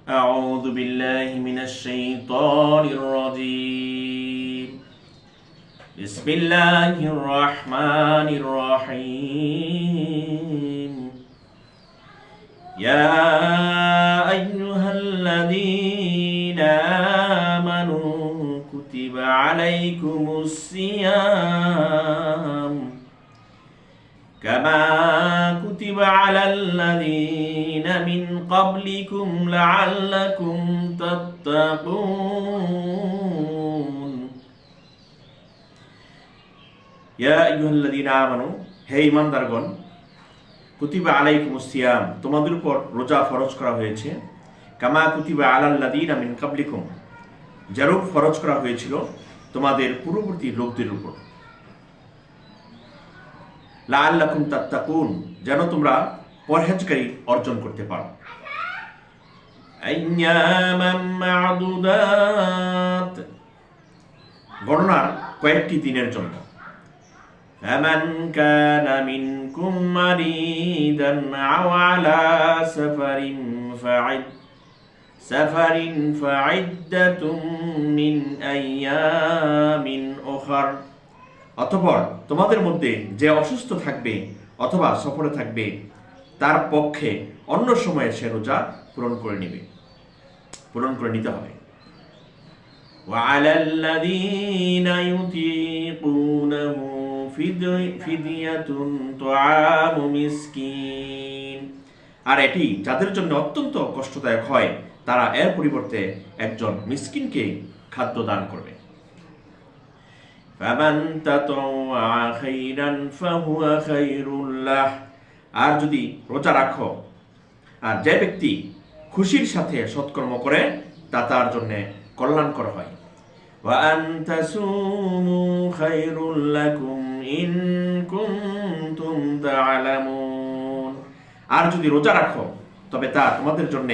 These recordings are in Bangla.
أعوذ بالله من الشيطان الرجيم بسم الله الرحمن الرحيم يا أيها الذين آمنوا كتب عليكم الصيام كما كتب على الذين من قبلكم لعلكم تتقون يا أيها الذين آمنوا হে ঈমানদারগণ কুতিবা আলাইকুমুস সিয়াম তোমাদের উপর রোজা ফরজ করা হয়েছে কামা কুতিবা আলাল লাযিনা মিন ক্বাবলিকুম যেরূপ ফরজ করা হয়েছিল তোমাদের পূর্ববর্তী লোকদের উপর লাআল্লাকুম তাত্তাকুন যেন তোমরা পরহেজগারি অর্জন করতে পারো আইয়ামাম মা'দুদাত গণনার কয়েকটি দিনের জন্য ফামান কানা মিনকুম মারিদান আও আলা সাফারিন ফাইদ্দাতুম মিন আইয়ামিন উখর অতঃপর তোমাদের মধ্যে যে অসুস্থ থাকবে অথবা সফরে থাকবে তার পক্ষে অন্য সময়ে সে রোজা পূরণ করে নিতে হবে ওয়ালাল্লাযীনা ইউতীকুনাহু ফিদিয়াতুন তুআমু মিসকিন আর এটি যাদের জন্য অত্যন্ত কষ্টদায়ক হয় তারা এর পরিবর্তে একজন মিসকিনকে খাদ্য দান করবে ফামান তাতাওয়া খাইরান ফাহুয়া খাইরুল লাহ আর যদি রোজা রাখো আর যে ব্যক্তি খুশির সাথে সৎকর্ম করে তা তার জন্য কল্যাণকর হয় ওয়া আনতাসুমু খাইরুল লাকুম ইন কুনতুম তা'লামুন আর যদি রোজা রাখো তবে তা তোমাদের জন্য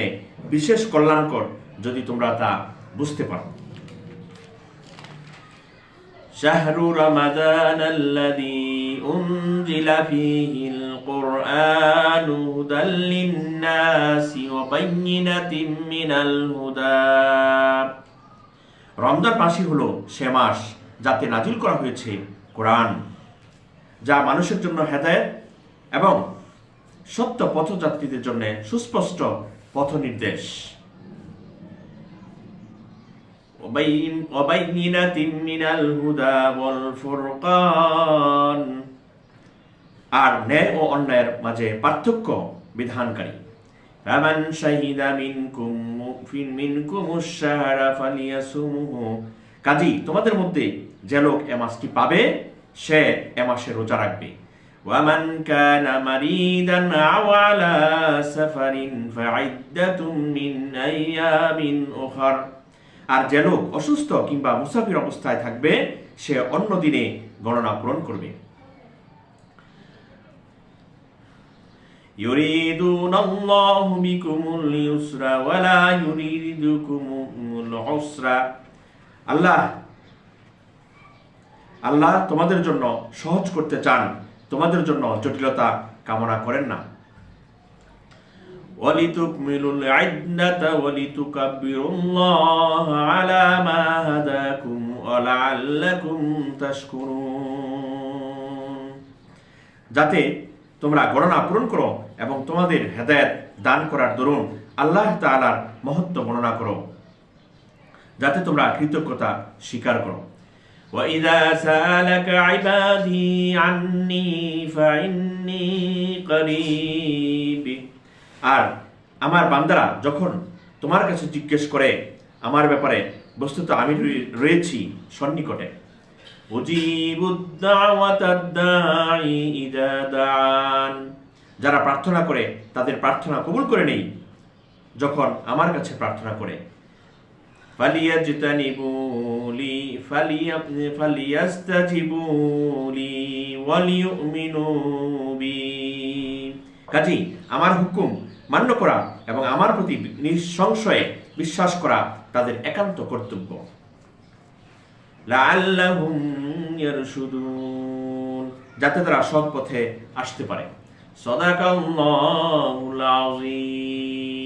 বিশেষ কল্যাণকর যদি তোমরা তা বুঝতে পারো شهر رمضان الذي أنزل فيه القرآن هدى للناس وبينات من الهدى রমজান মাসই হলো সে মাস যাতে নাজিল করা হয়েছে কোরআন যা মানুষের জন্য হেদায়েত এবং সত্য পথযাত্রীদের জন্য সুস্পষ্ট পথ নির্দেশ وبينات من الهدى والفرقان আর ন্যায় ও অন্যায়ের মাঝে পার্থক্য বিধানকারী ফামান শাহিদা মিনকুমুশ শাহরা ফালিয়াসুমহু কাজী তোমাদের মধ্যে যে লোক এ মাসটি পাবে সে এ মাসে রোজা রাখবে ওয়ামান কানা মারিদান আও আলা সাফারিন ফাইদ্দাতুম মিন আইয়ামিন উখর আর যে লোক অসুস্থ কিংবা মুসাফির অবস্থায় থাকবে সে অন্য দিনে গণনা পূরণ করবে ইউরিদুনাল্লাহু বিকুমুল ইউসরা ওয়া লা ইউরিদুকুমুল উসরা আল্লাহ তোমাদের জন্য সহজ করতে চান তোমাদের জন্য জটিলতা কামনা করেন না وَلِتُكْمِلُوا الْعِدَّةَ وَلِتُكَبِّرُوا اللَّهَ عَلَى مَا هَدَاكُمْ وَلَعَلَّكُمْ تَشْكُرُونَ যাতে তোমরা গণনা পূরণ করো এবং তোমাদের হেদায়েত দান করার দরুন আল্লাহ তাআলার মহত্ব গণনা করো যাতে তোমরা কৃতজ্ঞতা স্বীকার করো وَإِذَا سَأَلَكَ عِبَادِي عَنِّي فَإِنِّي قَرِيبٌ আর আমার বান্দারা যখন তোমার কাছে জিজ্ঞেস করে আমার ব্যাপারে বস্তুত আমি রয়েছি সন্নিকটে উজিবুদ দাওয়াতাদ দাঈ ইযা দাআন যারা প্রার্থনা করে তাদের প্রার্থনা কবুল করে নেই যখন আমার কাছে প্রার্থনা করে ফালিয়াজতানিবুলি ফালিয়াস্তাজিবুলি ওয়ালিউমিনু বি কাজী আমার হুকুম মান্য করা এবং আমার প্রতি নিঃসংশয়ে বিশ্বাস করা তাদের একান্ত কর্তব্য লাআল্লাহুম ইয়ারশুদুন যাতে তারা সৎ পথে আসতে পারে সাদাকাল্লাহুল আযীম।